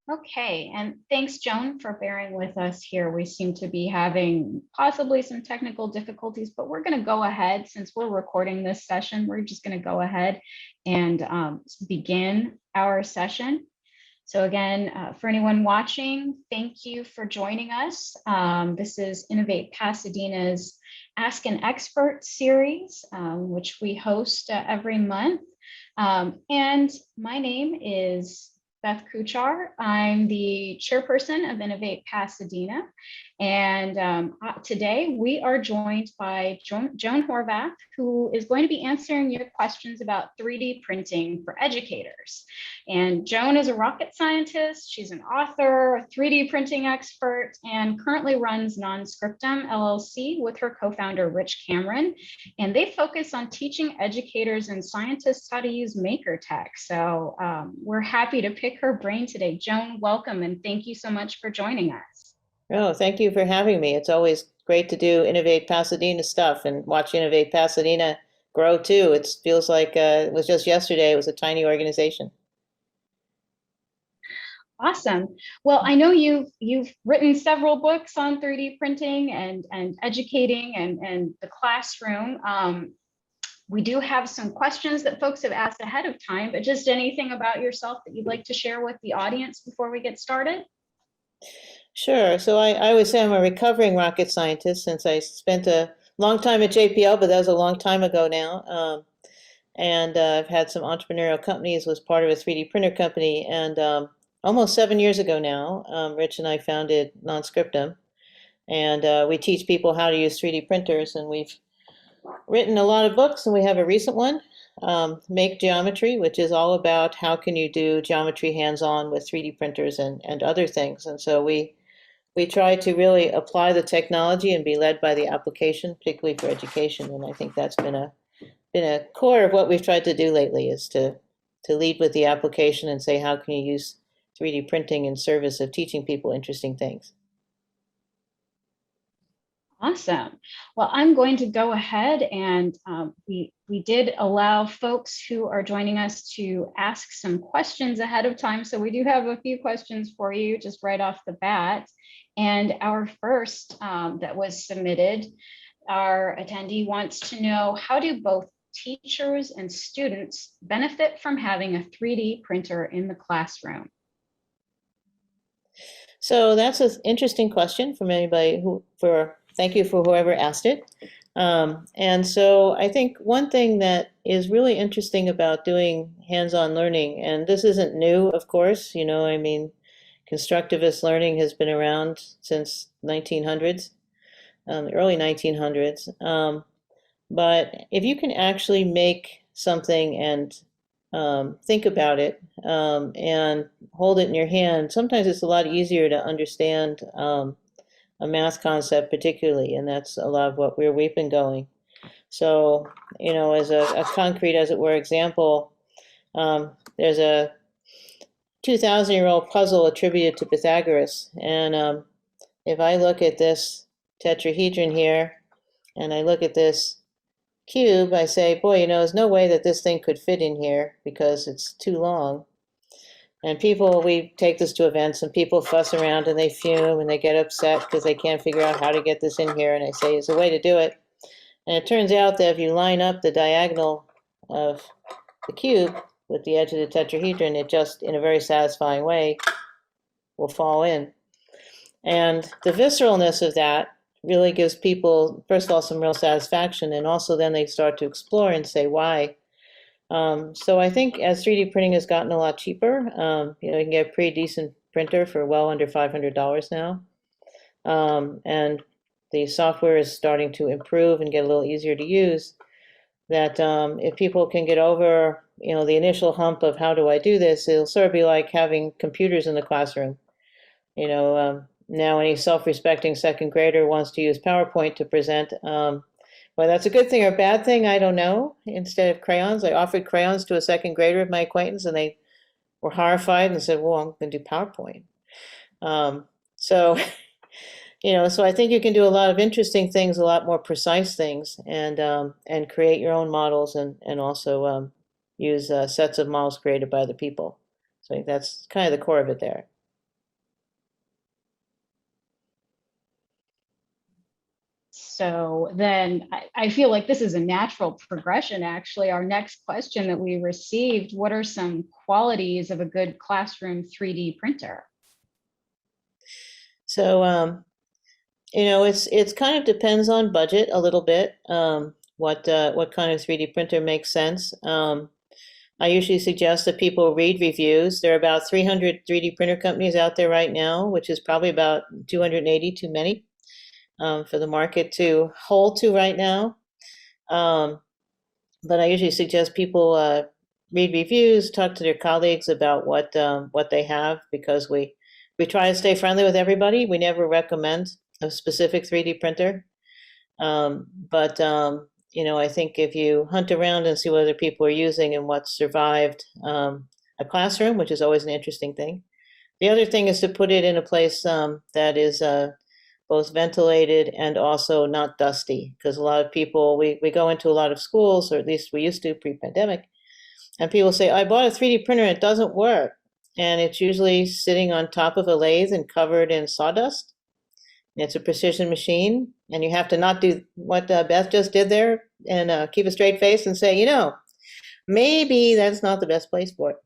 Okay, and thanks, Joan, for bearing with us here. We seem to be having possibly some technical difficulties, but we're going to go ahead, since we're recording this session, we're just going to go ahead and begin our session. So again, for anyone watching, thank you for joining us. This is Innovate Pasadena's Ask an Expert series, which we host every month. And my name is Beth Kuchar. I'm the chairperson of Innovate Pasadena. And today we are joined by Joan Horvath, who is going to be answering your questions about 3D printing for educators. And Joan is a rocket scientist. She's an author, a 3D printing expert, and currently runs Nonscriptum LLC with her co-founder, Rich Cameron. And they focus on teaching educators and scientists how to use Maker Tech. So we're happy to pick her brain today. Joan, welcome, and thank you so much for joining us. Oh, thank you for having me. It's always great to do Innovate Pasadena stuff and watch Innovate Pasadena grow too. It feels like it was just yesterday. It was a tiny organization. Awesome. Well, I know you've written several books on 3D printing and educating and the classroom. We do have some questions that folks have asked ahead of time, but just anything about yourself that you'd like to share with the audience before we get started? Sure. So I always say I'm a recovering rocket scientist since I spent a long time at JPL, but that was a long time ago now. And I've had some entrepreneurial companies, was part of a 3D printer company. And almost 7 years ago now, Rich and I founded Nonscriptum. And we teach people how to use 3D printers. And we've written a lot of books, and we have a recent one, Make Geometry, which is all about how can you do geometry hands-on with 3D printers and other things. And so we try to really apply the technology and be led by the application, particularly for education. And I think that's been a core of what we've tried to do lately, is to lead with the application and say, how can you use 3D printing in service of teaching people interesting things? Awesome. Well, I'm going to go ahead and we did allow folks who are joining us to ask some questions ahead of time. So we do have a few questions for you just right off the bat. And our first that was submitted, our attendee wants to know, how do both teachers and students benefit from having a 3D printer in the classroom? So that's an interesting question from anybody thank you for whoever asked it. And so I think one thing that is really interesting about doing hands-on learning, and this isn't new, of course, I mean, constructivist learning has been around since 1900s, the early 1900s. But if you can actually make something and think about it and hold it in your hand, sometimes it's a lot easier to understand a math concept particularly, and that's a lot of where we've been going. So, as a concrete, as it were, example, there's a 2,000-year-old puzzle attributed to Pythagoras, and if I look at this tetrahedron here, and I look at this cube, I say, boy, there's no way that this thing could fit in here because it's too long. And we take this to events, and people fuss around and they fume and they get upset because they can't figure out how to get this in here. And I say, there's a way to do it. And it turns out that if you line up the diagonal of the cube with the edge of the tetrahedron, it just, in a very satisfying way, will fall in. And the visceralness of that really gives people, first of all, some real satisfaction, and also then they start to explore and say, why? So I think as 3D printing has gotten a lot cheaper, you can get a pretty decent printer for well under $500 now. And the software is starting to improve and get a little easier to use, that if people can get over, the initial hump of how do I do this, it'll sort of be like having computers in the classroom. Now any self-respecting second grader wants to use PowerPoint to present. Whether that's a good thing or a bad thing, I don't know. Instead of crayons, I offered crayons to a second grader of my acquaintance, and they were horrified and said, well, I'm going to do PowerPoint. So I think you can do a lot of interesting things, a lot more precise things, and create your own models and also use sets of models created by the people. So I think that's kind of the core of it there. So then I feel like this is a natural progression, actually. Our next question that we received, what are some qualities of a good classroom 3D printer? So, it's kind of depends on budget a little bit, what kind of 3D printer makes sense. I usually suggest that people read reviews. There are about 300 3D printer companies out there right now, which is probably about 280 too many for the market to hold to right now. But I usually suggest people read reviews, talk to their colleagues about what they have, because we try to stay friendly with everybody. We never recommend a specific 3D printer. But I think if you hunt around and see what other people are using and what survived a classroom, which is always an interesting thing. The other thing is to put it in a place that is both ventilated and also not dusty, because a lot of people, we go into a lot of schools, or at least we used to pre-pandemic, and people say, I bought a 3D printer and it doesn't work. And it's usually sitting on top of a lathe and covered in sawdust. It's a precision machine, and you have to not do what Beth just did there, and keep a straight face and say, maybe that's not the best place for it,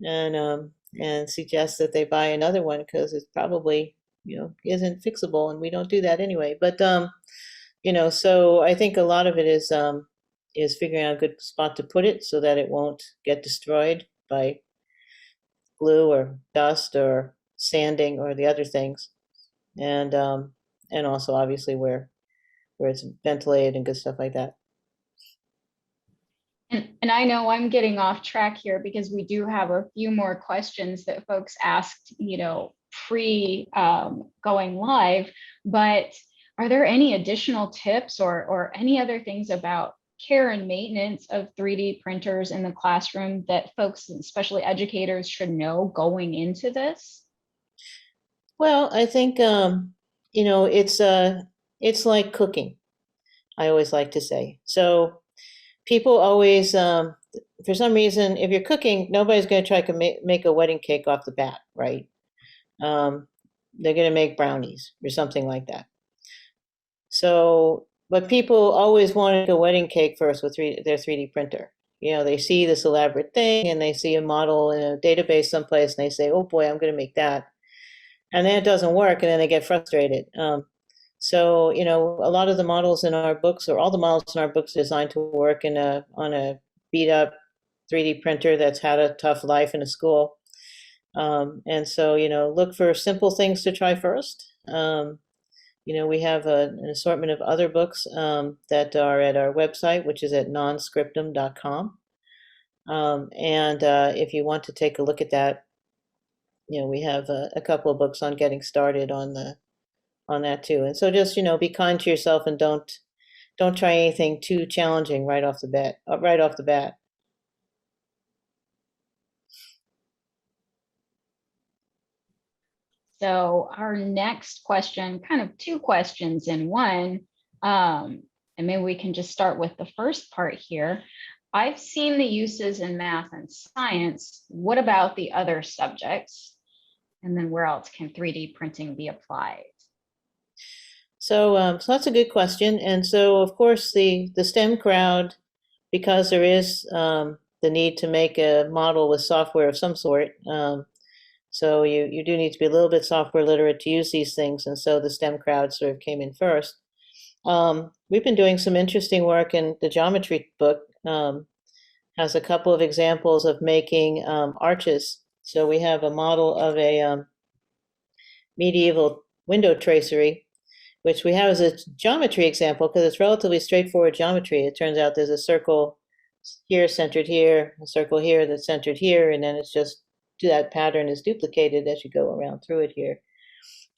and suggest that they buy another one, because it's probably isn't fixable, and we don't do that anyway. But so I think a lot of it is figuring out a good spot to put it so that it won't get destroyed by glue or dust or sanding or the other things, and also obviously where it's ventilated and good stuff like that. And I know I'm getting off track here because we do have a few more questions that folks asked, pre going live, but are there any additional tips or any other things about care and maintenance of 3D printers in the classroom that folks, especially educators, should know going into this? Well, I think it's like cooking, I always like to say. So people always, for some reason, if you're cooking, nobody's going to try to make a wedding cake off the bat, right? They're going to make brownies or something like that. So, but people always want a wedding cake first with their 3D printer. They see this elaborate thing and they see a model in a database someplace and they say, oh boy, I'm going to make that. And then it doesn't work, and then they get frustrated. So, a lot of the models in our books, or all the models in our books, are designed to work on a beat up 3D printer that's had a tough life in a school. And so, look for simple things to try first. We have an assortment of other books that are at our website, which is at nonscriptum.com. And if you want to take a look at that, we have a couple of books on getting started on that too. And so just, be kind to yourself and don't try anything too challenging right off the bat. So our next question, kind of two questions in one, and maybe we can just start with the first part here. I've seen the uses in math and science. What about the other subjects? And then where else can 3D printing be applied? So that's a good question. And so, of course, the STEM crowd, because there is the need to make a model with software of some sort, so you do need to be a little bit software literate to use these things. And so the STEM crowd sort of came in first. We've been doing some interesting work, in the geometry book has a couple of examples of making arches. So we have a model of a medieval window tracery, which we have as a geometry example because it's relatively straightforward geometry. It turns out there's a circle here centered here, a circle here that's centered here, and then it's just that pattern is duplicated as you go around through it here.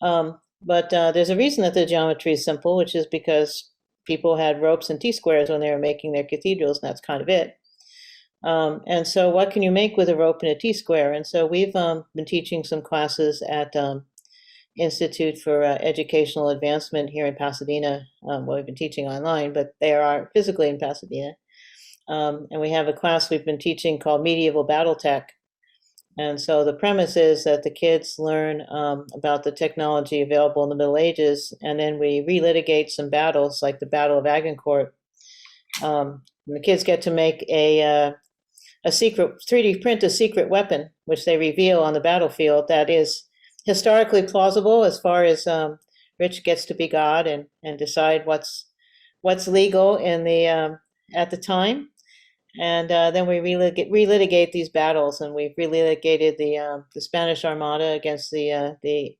But there's a reason that the geometry is simple, which is because people had ropes and T-squares when they were making their cathedrals, and that's kind of it. And so what can you make with a rope and a T-square? And so we've been teaching some classes at Institute for Educational Advancement here in Pasadena. Well, we've been teaching online, but they are physically in Pasadena. And we have a class we've been teaching called Medieval Battletech, And so the premise is that the kids learn about the technology available in the Middle Ages, and then we relitigate some battles, like the Battle of Agincourt. And the kids get to make a secret 3D print a secret weapon, which they reveal on the battlefield that is historically plausible as far as Rich gets to be God and decide what's legal in the at the time. And then we relitigate these battles, and we've relitigated the Spanish Armada against the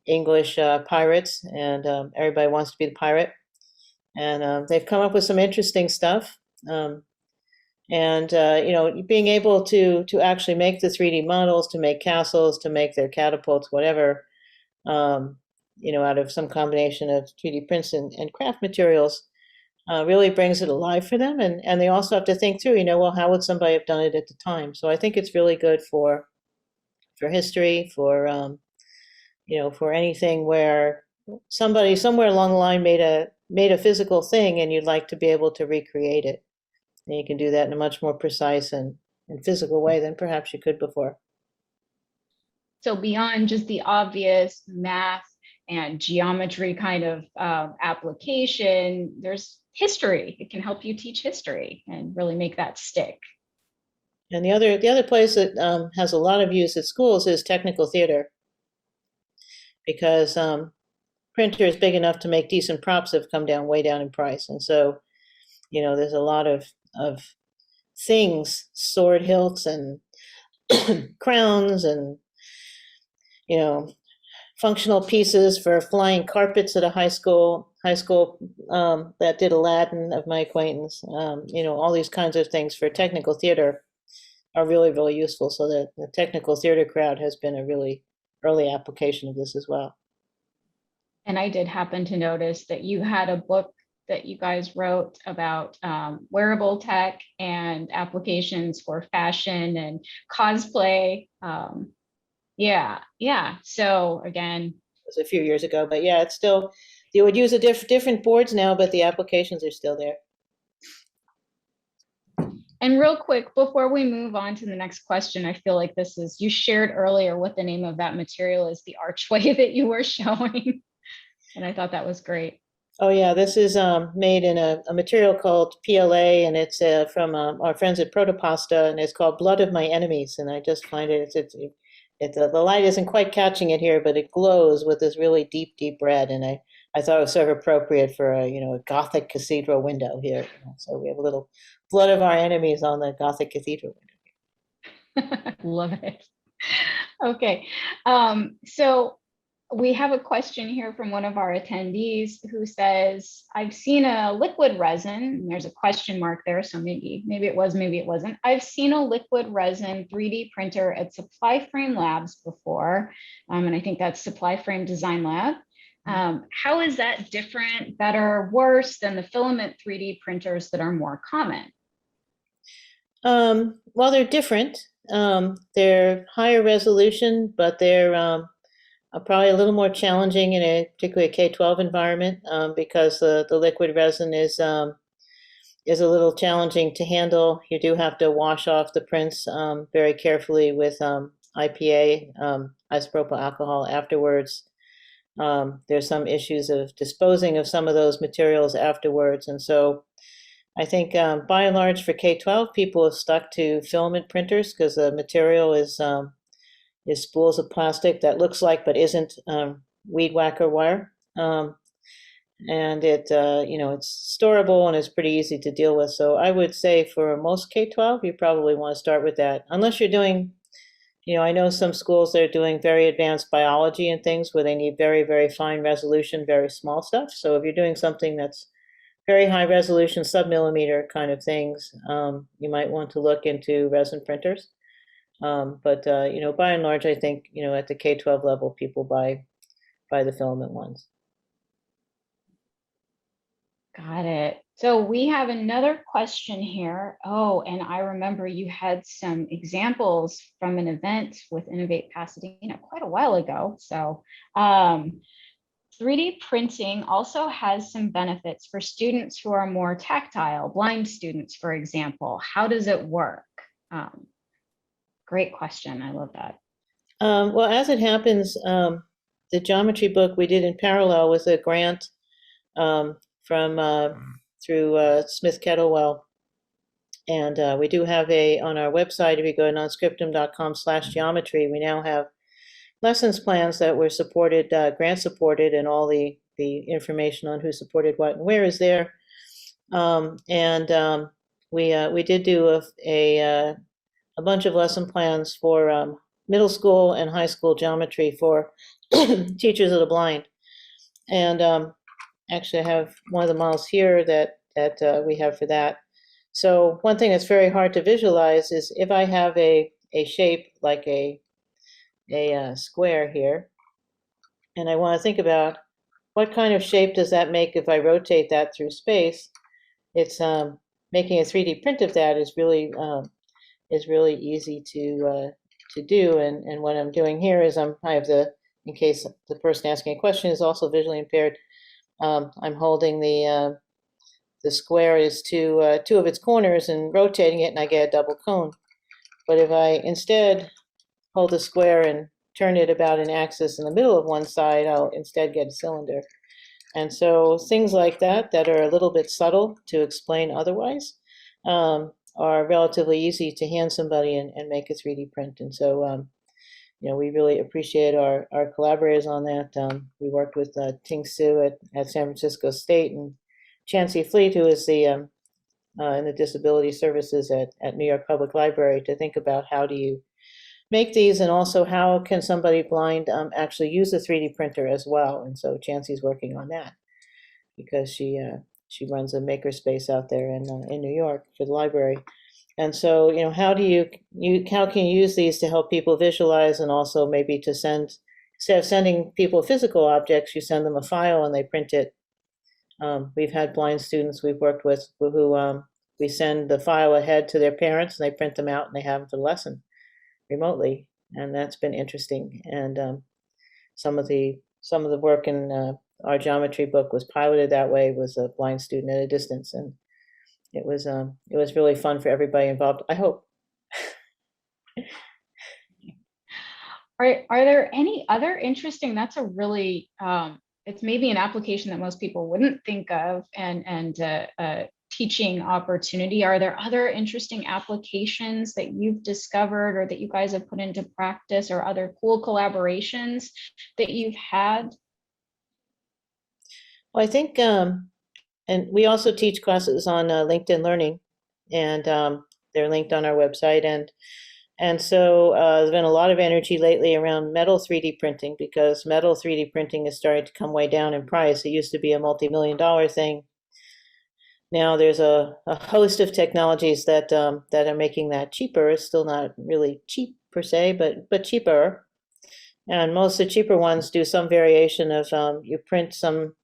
English pirates, and everybody wants to be the pirate. And they've come up with some interesting stuff. And you know, being able to actually make the 3D models, to make castles, to make their catapults, whatever, you know, out of some combination of 3D prints and craft materials, really brings it alive for them. And they also have to think through, you know, well, how would somebody have done it at the time? So I think it's really good for history, for you know, for anything where somebody somewhere along the line made a physical thing, and you'd like to be able to recreate it. And you can do that in a much more precise and physical way than perhaps you could before. So beyond just the obvious math and geometry kind of application, there's history. It can help you teach history and really make that stick. And the other place that has a lot of use at schools is technical theater, because printers big enough to make decent props have come down way down in price. And so, you know, there's a lot of things, sword hilts and crowns, and, you know, functional pieces for flying carpets at a high school that did Aladdin of my acquaintance. You know, all these kinds of things for technical theater are really, really useful. So that the technical theater crowd has been a really early application of this as well. And I did happen to notice that you had a book that you guys wrote about wearable tech and applications for fashion and cosplay. Yeah. So again, it was a few years ago, but yeah, it's still, you would use a different boards now, but the applications are still there. And real quick, before we move on to the next question, I feel like this is, you shared earlier what the name of that material is, the archway that you were showing. And I thought that was great. Oh yeah, this is made in a material called PLA, and it's from our friends at Protopasta, and it's called Blood of My Enemies. And I just find the light isn't quite catching it here, but it glows with this really deep red. And I thought it was sort of appropriate for a, you know, a Gothic cathedral window here. So we have a little Blood of Our Enemies on the Gothic cathedral window. Love it. Okay, so we have a question here from one of our attendees who says, I've seen a liquid resin, and there's a question mark there, so maybe it was, maybe it wasn't. I've seen a liquid resin 3D printer at Supply Frame Labs before, and I think that's Supply Frame Design Lab. How is that different, better, worse than the filament 3D printers that are more common? Well, they're different. They're higher resolution, but they're probably a little more challenging in a particularly a K-12 environment, because the liquid resin is a little challenging to handle. You do have to wash off the prints very carefully with IPA, isopropyl alcohol afterwards. There's some issues of disposing of some of those materials afterwards. And so I think by and large for K-12, people have stuck to filament printers because the material is spools of plastic that looks like but isn't weed whacker wire, and it you know, it's storable and it's pretty easy to deal with. So I would say for most K-12, you probably want to start with that, unless you're doing, you know, I know some schools that are doing very advanced biology and things where they need very fine resolution, very small stuff. So if you're doing something that's very high resolution, sub-millimeter kind of things, you might want to look into resin printers. But you know, by and large, I think, you know, at the K-12 level, people buy the filament ones. Got it. So we have another question here. Oh, and I remember you had some examples from an event with Innovate Pasadena quite a while ago. So 3D printing also has some benefits for students who are more tactile, blind students, for example. How does it work? Great question. I love that. Well, as it happens, the geometry book we did in parallel with a grant from through Smith Kettlewell. And we do have on our website, if you go to nonscriptum.com/geometry, we now have lessons plans that were supported, grant supported, and all the information on who supported what and where is there. We did do a bunch of lesson plans for middle school and high school geometry for teachers of the blind. And actually, I have one of the models here that we have for that. So one thing that's very hard to visualize is if I have a shape like a square here, and I want to think about what kind of shape does that make if I rotate that through space. It's making a 3D print of that is really easy to do. And what I'm doing here is I have in case the person asking a question is also visually impaired, I'm holding the square is two of its corners and rotating it, and I get a double cone. But if I instead hold the square and turn it about an axis in the middle of one side, I'll instead get a cylinder. And so things like that are a little bit subtle to explain otherwise are relatively easy to hand somebody and make a 3D print. And so, we really appreciate our collaborators on that. We worked with Ting Su at San Francisco State, and Chancey Fleet, who is the in the disability services at New York Public Library, to think about how do you make these, and also how can somebody blind actually use a 3D printer as well. And so Chancey's working on that because she runs a makerspace out there in New York for the library. And so, how can you use these to help people visualize, and also maybe to send, instead of sending people physical objects, you send them a file and they print it. We've had blind students we've worked with who we send the file ahead to their parents, and they print them out and they have them for the lesson remotely, and that's been interesting. And some of the work in our geometry book was piloted that way, was a blind student at a distance, and it was really fun for everybody involved, I hope. Are there any other interesting, that's a really, it's maybe an application that most people wouldn't think of, and teaching opportunity. Are there other interesting applications that you've discovered or that you guys have put into practice, or other cool collaborations that you've had? Well, I think, and we also teach classes on LinkedIn Learning, and they're linked on our website. And so there's been a lot of energy lately around metal 3D printing, because metal 3D printing is starting to come way down in price. It used to be a multi-million-dollar thing. Now there's a host of technologies that are making that cheaper. It's still not really cheap per se, but cheaper. And most of the cheaper ones do some variation of you print some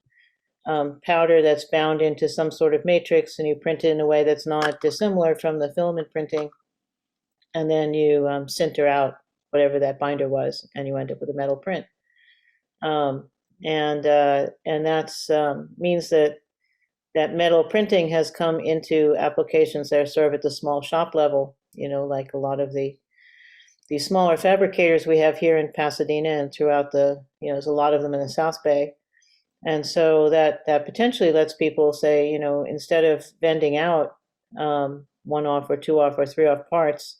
powder that's bound into some sort of matrix, and you print it in a way that's not dissimilar from the filament printing. And then you sinter out whatever that binder was, and you end up with a metal print. And that's means that metal printing has come into applications that are sort of at the small shop level. Like a lot of the smaller fabricators we have here in Pasadena and throughout there's a lot of them in the South Bay. And so that potentially lets people say, instead of vending out one-off or two-off or three-off parts,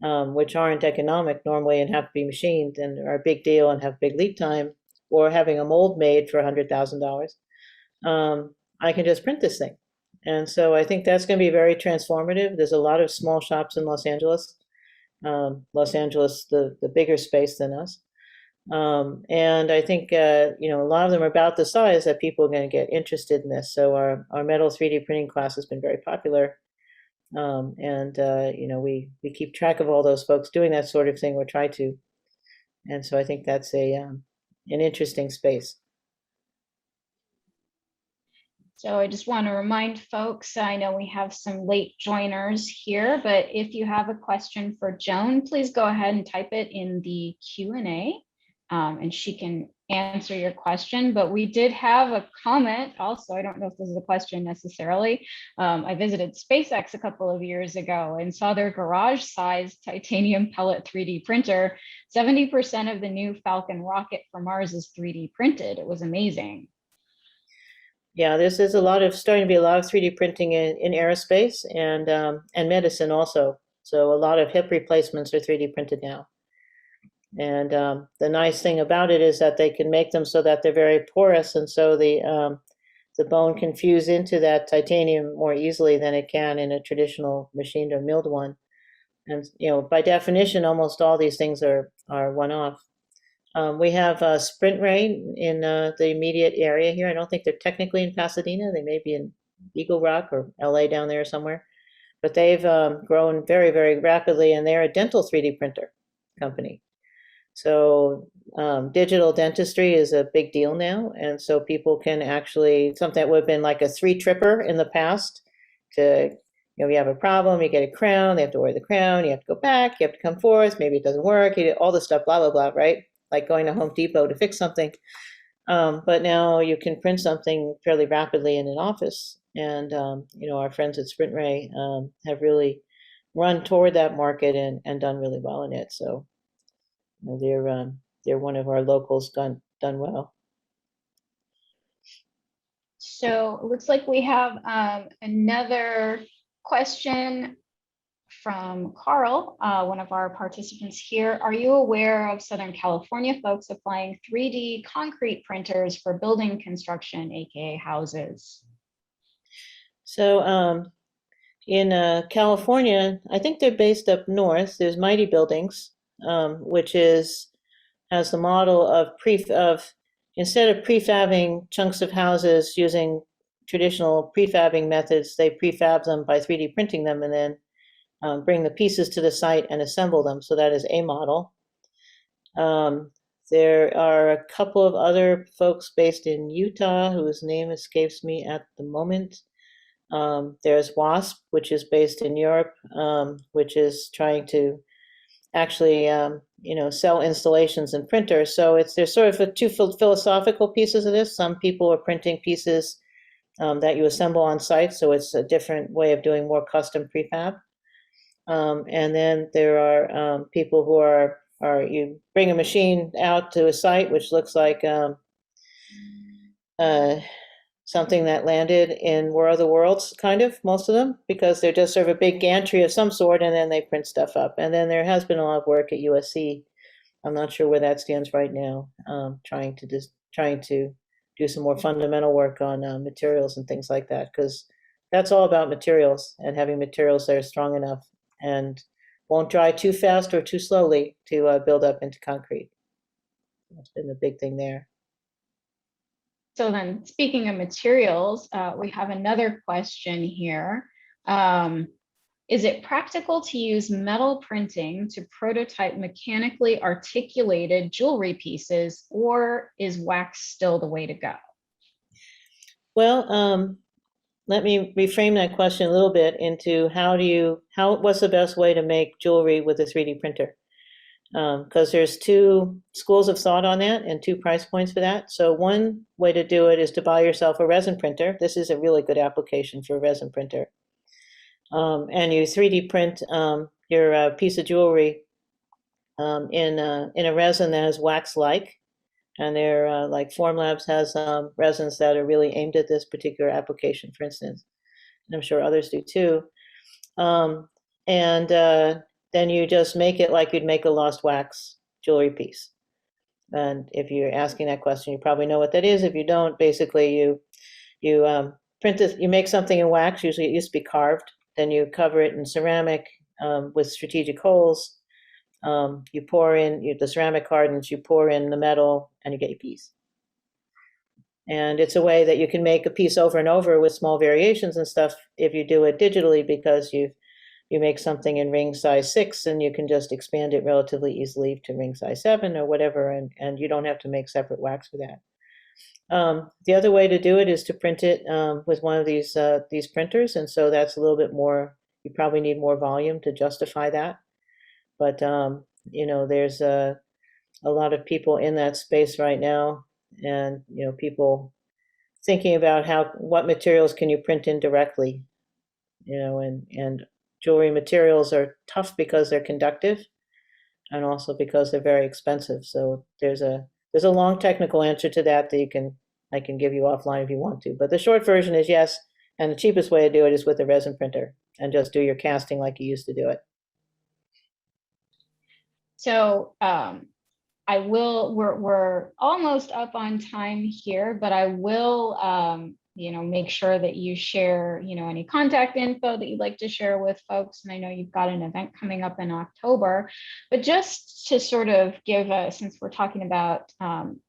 which aren't economic normally and have to be machined and are a big deal and have big lead time, or having a mold made for $100,000, I can just print this thing. And so I think that's going to be very transformative. There's a lot of small shops in Los Angeles, the bigger space than us. And I think, a lot of them are about the size that people are going to get interested in this. So our metal 3D printing class has been very popular. We keep track of all those folks doing that sort of thing, or try to. And so I think that's an interesting space. So I just want to remind folks, I know we have some late joiners here, but if you have a question for Joan, please go ahead and type it in the Q&A. and she can answer your question. But we did have a comment also. I don't know if this is a question necessarily. I visited SpaceX a couple of years ago and saw their garage-sized titanium pellet 3D printer. 70% of the new Falcon rocket for Mars is 3D printed. It was amazing. Yeah, there's a lot of starting to be a lot of 3D printing in aerospace and medicine also. So a lot of hip replacements are 3D printed now. And the nice thing about it is that they can make them so that they're very porous, and so the bone can fuse into that titanium more easily than it can in a traditional machined or milled one. And by definition, almost all these things are one-off. We have Sprint Ray in the immediate area here. I don't think they're technically in Pasadena. They may be in Eagle Rock or LA down there somewhere. But they've grown very, very rapidly, and they're a dental 3D printer company. So digital dentistry is a big deal now. And so people can actually, something that would have been like a 3-tripper in the past to, you have a problem, you get a crown, they have to wear the crown, you have to go back, you have to come forth, maybe it doesn't work, all this stuff, blah, blah, blah, right? Like going to Home Depot to fix something. But now you can print something fairly rapidly in an office. And, our friends at Sprint Ray have really run toward that market and done really well in it. So they're one of our locals done well. So it looks like we have another question from Carl, one of our participants here. Are you aware of Southern California folks applying 3D concrete printers for building construction, aka houses? So in California, I think they're based up north. There's Mighty Buildings, which has the model of instead of prefabbing chunks of houses using traditional prefabbing methods, they prefab them by 3D printing them and then bring the pieces to the site and assemble them. So that is a model. There are a couple of other folks based in Utah whose name escapes me at the moment. There's WASP, which is based in Europe, which is trying to actually, sell installations and printers. So there's sort of two philosophical pieces of this. Some people are printing pieces that you assemble on site, so it's a different way of doing more custom prefab. And then there are people who are you bring a machine out to a site which looks like something that landed in War of the Worlds, kind of, most of them, because they're just sort of a big gantry of some sort, and then they print stuff up. And then there has been a lot of work at USC. I'm not sure where that stands right now, trying to do some more fundamental work on materials and things like that, because that's all about materials and having materials that are strong enough and won't dry too fast or too slowly to build up into concrete. That's been the big thing there. So then, speaking of materials, we have another question here. Is it practical to use metal printing to prototype mechanically articulated jewelry pieces, or is wax still the way to go? Well, let me reframe that question a little bit into what's the best way to make jewelry with a 3D printer? Because there's two schools of thought on that and two price points for that. So one way to do it is to buy yourself a resin printer. This is a really good application for a resin printer. And you 3D print your piece of jewelry in a resin that is wax-like. And they're like Formlabs has resins that are really aimed at this particular application, for instance. And I'm sure others do too. Then you just make it like you'd make a lost wax jewelry piece. And if you're asking that question, you probably know what that is. If you don't, basically you print this, you make something in wax. Usually it used to be carved. Then you cover it in ceramic with strategic holes. You pour in the ceramic hardens, you pour in the metal, and you get your piece. And it's a way that you can make a piece over and over with small variations and stuff if you do it digitally, because you make something in ring size 6 and you can just expand it relatively easily to ring size 7 or whatever, and you don't have to make separate wax for that. The other way to do it is to print it with one of these printers, and so that's a little bit more, you probably need more volume to justify that. But there's a lot of people in that space right now, and people thinking about what materials can you print in directly, and jewelry materials are tough because they're conductive, and also because they're very expensive. So there's a long technical answer to that I can give you offline if you want to. But the short version is yes, and the cheapest way to do it is with a resin printer and just do your casting like you used to do it. So we're almost up on time here, but I will, make sure that you share, any contact info that you'd like to share with folks. And I know you've got an event coming up in October, but just to sort of give since we're talking about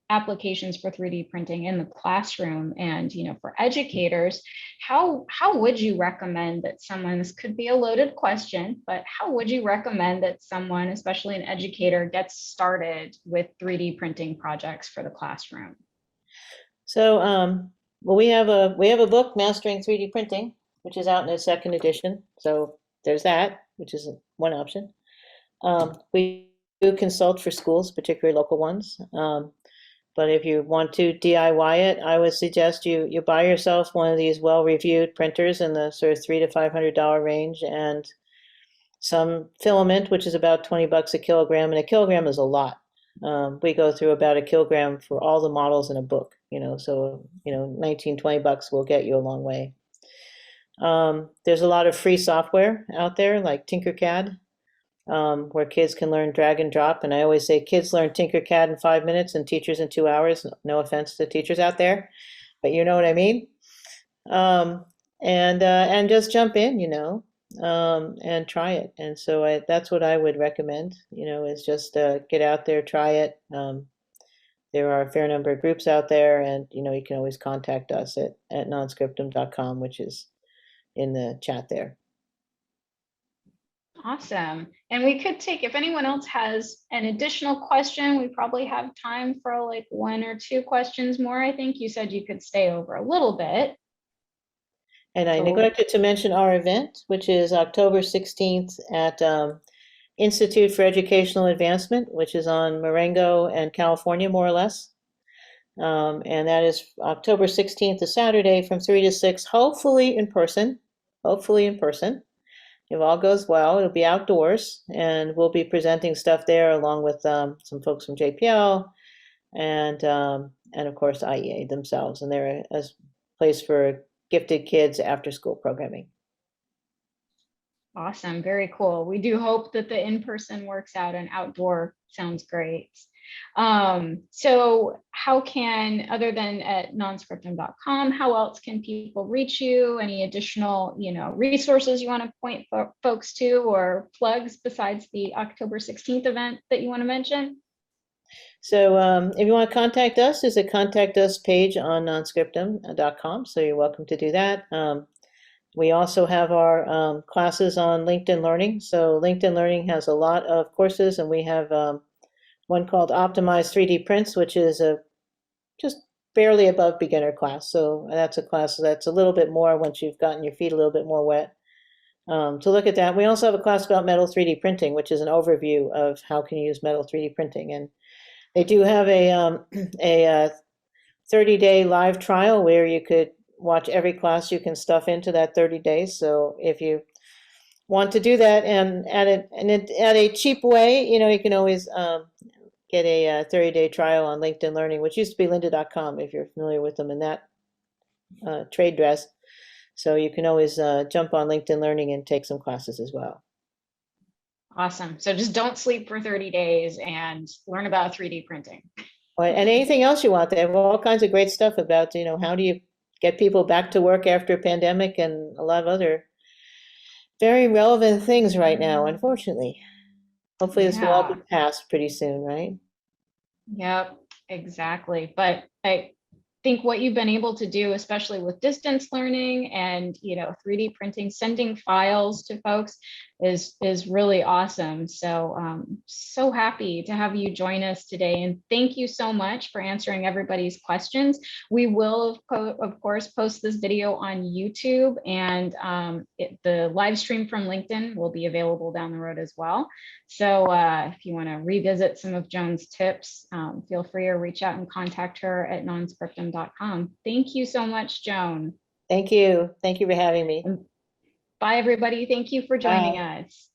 applications for 3D printing in the classroom and, for educators, how would you recommend that someone, this could be a loaded question, but how would you recommend that someone, especially an educator, gets started with 3D printing projects for the classroom? So, well, we have a book, Mastering 3D Printing, which is out in its second edition. So there's that, which is one option. We do consult for schools, particularly local ones. But if you want to DIY it, I would suggest you buy yourself one of these well-reviewed printers in the sort of $300 to $500 range, and some filament, which is about $20 a kilogram, and a kilogram is a lot. We go through about a kilogram for all the models in a book, so 19, $20 will get you a long way. There's a lot of free software out there like Tinkercad, where kids can learn drag and drop. And I always say kids learn Tinkercad in 5 minutes and teachers in 2 hours. No offense to teachers out there, but you know what I mean. And just jump in, and try it. And so that's what I would recommend, is just get out there, try it. There are a fair number of groups out there, and you can always contact us at nonscriptum.com, which is in the chat there. Awesome. And we could take, if anyone else has an additional question, we probably have time for like 1 or 2 questions more. I think you said you could stay over a little bit. And I neglected to mention our event, which is October 16th at Institute for Educational Advancement, which is on Marengo and California, more or less. And that is October 16th, a Saturday, from 3 to 6, hopefully in person. If all goes well, it'll be outdoors, and we'll be presenting stuff there along with some folks from JPL and of course IEA themselves, and they're a place for gifted kids after school programming. Awesome, very cool. We do hope that the in-person works out, and outdoor sounds great. So how can, other than at nonscriptum.com, how else can people reach you? Any additional, resources you want to point folks to, or plugs besides the October 16th event that you want to mention? So if you want to contact us, there's a contact us page on nonscriptum.com, so you're welcome to do that. We also have our classes on LinkedIn Learning. So LinkedIn Learning has a lot of courses, and we have one called Optimized 3D Prints, which is just barely above beginner class. So that's a class that's a little bit more once you've gotten your feet a little bit more wet. To look at that. We also have a class about metal 3D printing, which is an overview of how can you use metal 3D printing. And they do have a 30-day live trial where you could watch every class you can stuff into that 30 days. So if you want to do that and at a cheap way, you can always get a 30-day trial on LinkedIn Learning, which used to be lynda.com, if you're familiar with them in that trade dress. So you can always jump on LinkedIn Learning and take some classes as well. Awesome. So just don't sleep for 30 days and learn about 3D printing. And anything else you want. They have all kinds of great stuff about, how do you get people back to work after a pandemic, and a lot of other very relevant things right now, unfortunately. Hopefully this will all be passed pretty soon, right? Yep, exactly. But I think what you've been able to do, especially with distance learning and 3D printing, sending files to folks, is really awesome. So so happy to have you join us today, and thank you so much for answering everybody's questions. We will of course post this video on YouTube, and the live stream from LinkedIn will be available down the road as well. So if you want to revisit some of Joan's tips, feel free to reach out and contact her at nonscriptum.com. Thank you so much, Joan. Thank you. Thank you for having me. Bye, everybody. Thank you for joining Bye. us.